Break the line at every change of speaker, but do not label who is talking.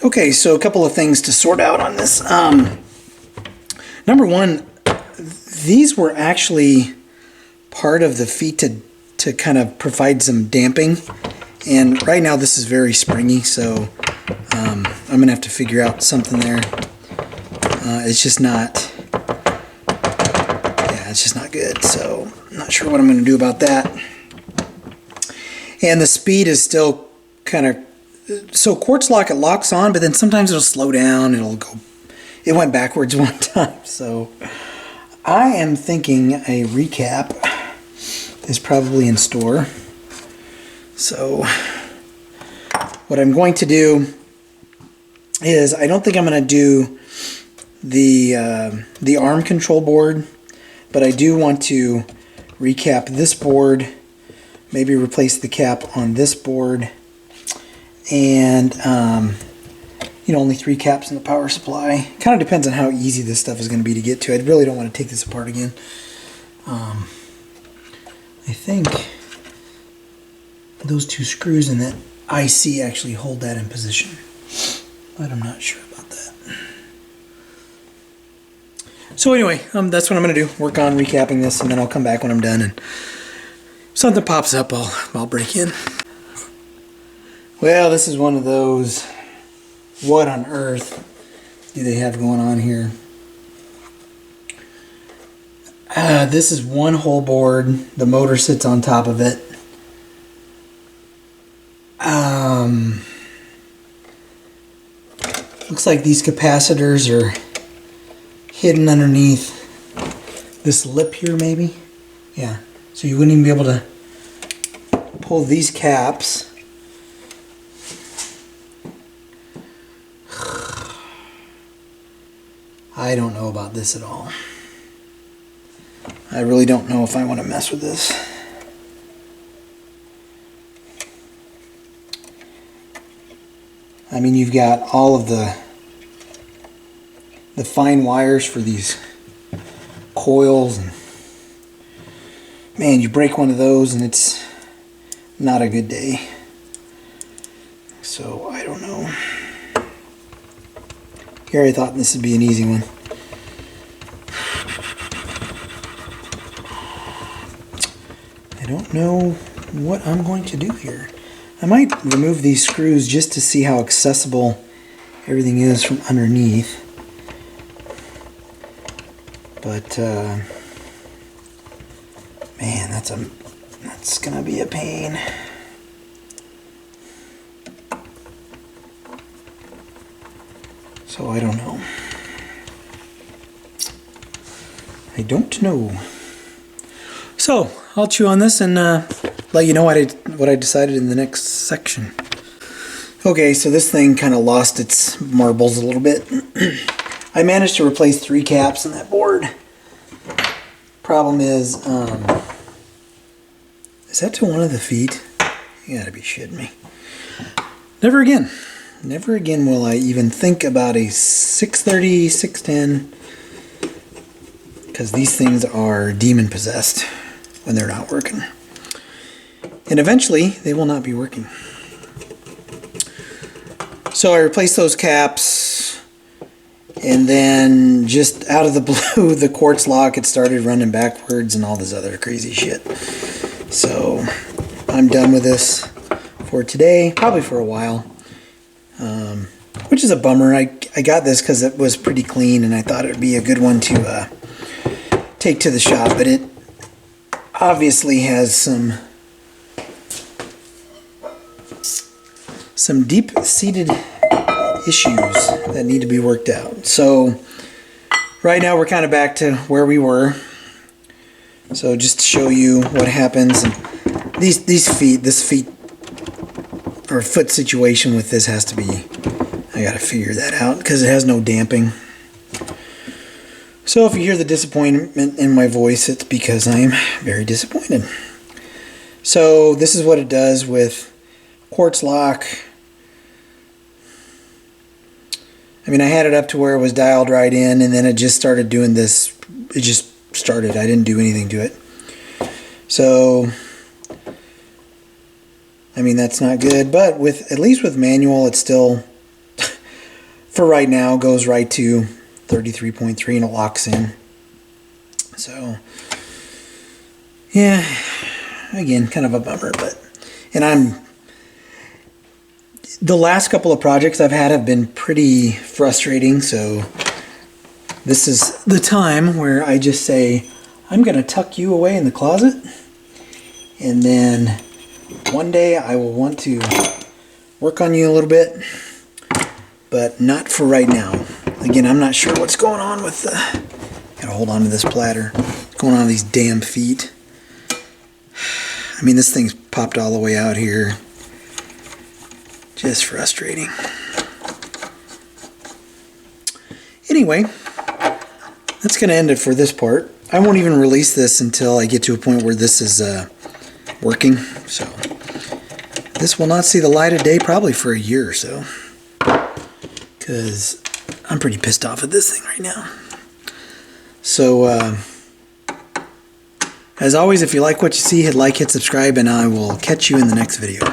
Okay, so a couple of things to sort out on this. Number one, these were actually part of the feet to kind of provide some damping. And right now this is very springy, so I'm going to have to figure out something there. It's just not, yeah, it's just not good. So I'm not sure what I'm going to do about that. And the speed is still kind of, so quartz lock, it locks on, but then sometimes it'll slow down. It went backwards one time. So I am thinking a recap is probably in store. So what I'm going to do is, I don't think I'm going to do the arm control board, but I do want to recap this board, maybe replace the cap on this board, and only 3 caps in the power supply. Kind of depends on how easy this stuff is going to be to get to. I really don't want to take this apart again. I think those 2 screws in that IC actually hold that in position, but I'm not sure about that. So anyway, that's what I'm going to do. Work on recapping this, and then I'll come back when I'm done, and if something pops up, I'll break in. Well, this is one of those, what on earth do they have going on here? This is one whole board. The motor sits on top of it. Looks like these capacitors are hidden underneath this lip here, maybe. Yeah, so you wouldn't even be able to pull these caps. I don't know about this at all. I really don't know if I want to mess with this. I mean, you've got all of the fine wires for these coils, and man, you break one of those and it's not a good day. So I don't know. Here I thought this would be an easy one. I don't know what I'm going to do here. I might remove these screws just to see how accessible everything is from underneath. But man, that's gonna be a pain. So I don't know. I don't know. So I'll chew on this and let you know what I decided in the next section. Okay, so this thing kind of lost its marbles a little bit. I managed to replace 3 caps on that board. Problem is that to one of the feet? You gotta be shitting me. Never again. Never again will I even think about a 630, 610, because these things are demon possessed when they're not working. And eventually they will not be working. So I replaced those caps, and then just out of the blue, the quartz lock, it started running backwards and all this other crazy shit. So I'm done with this for today, probably for a while. Which is a bummer. I got this because it was pretty clean and I thought it would be a good one to take to the shop, but it obviously has some deep-seated issues that need to be worked out. So right now we're kind of back to where we were. So just to show you what happens, and this feet or foot situation with this has to be, I gotta figure that out because it has no damping. So if you hear the disappointment in my voice, it's because I'm very disappointed. So this is what it does with quartz lock. I mean, I had it up to where it was dialed right in, and then it just started doing this. It just started. I didn't do anything to it. So I mean, that's not good, but at least with manual, it's still for right now, goes right to 33.3 and it locks in. So, yeah, again, kind of a bummer, but, and the last couple of projects I've had have been pretty frustrating, so this is the time where I just say, I'm going to tuck you away in the closet, and then one day I will want to work on you a little bit, but not for right now. Again, I'm not sure what's going on with the... Gotta hold on to this platter. What's going on with these damn feet? I mean, this thing's popped all the way out here. Just frustrating. Anyway, that's going to end it for this part. I won't even release this until I get to a point where this is working. So this will not see the light of day probably for a year or so, because I'm pretty pissed off at this thing right now. So as always, if you like what you see, hit like, hit subscribe, and I will catch you in the next video.